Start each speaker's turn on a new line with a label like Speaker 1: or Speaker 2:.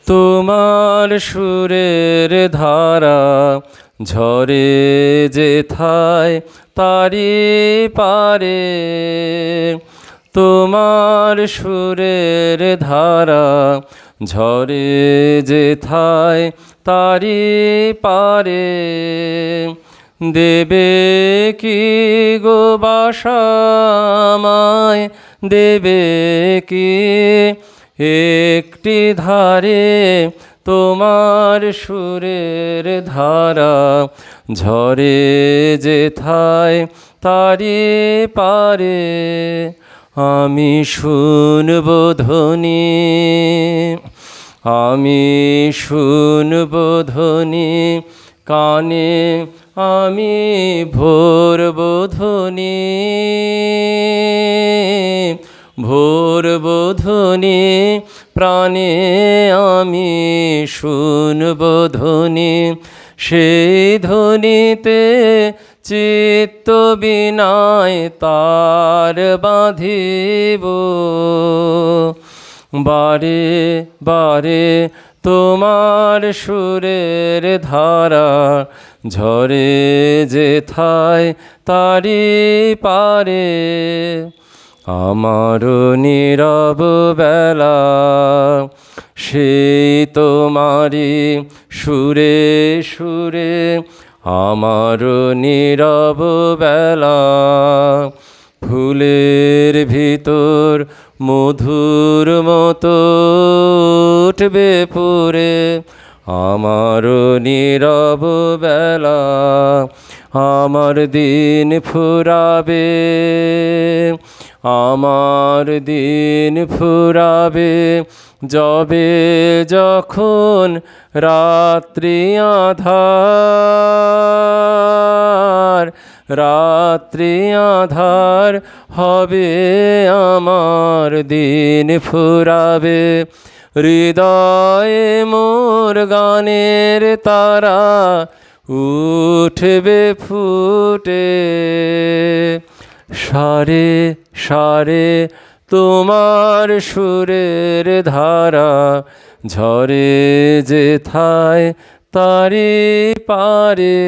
Speaker 1: তোমার সুরের ধারা ঝরে যেথায় তারি পারে, তোমার সুরের ধারা ঝরে যেথায় তারি পারে। দেবে কি গো বাসা আমায়, দেবে কি একটি ধারে, তোমার সুরের ধারা ঝরে যেথায় তারি পারে। আমি শুনব ধ্বনি, আমি শুনব ধ্বনি কানে, আমি ভরব ধ্বনি, ভরব ধ্বনি প্রাণে, আমি শুনব ধ্বনি। সেই ধ্বনিতে চিত্ত বিনায় তার বাঁধিব, বারে বারে তোমার সুরের ধারা ঝরে যেথায় তারি পারে। আমার নীরব বেলা সেই তোমারি সুরে সুরে, আমার নীরব বেলা ফুলের ভিতর মধুর মতো উঠবে পুরে। আমার নীরব বেলা আমার দিন ফুরাবে, আমার দিন ফুরাবে যবে যখন রাত্রি আঁধার, রাত্রি আঁধার হবে আমার দিন ফুরাবে। হৃদয়ে মোর গানের তারা উঠবে ফুটে, সারে সারে তোমার সুরের ধারা ঝরে যেথায় তারি পারে।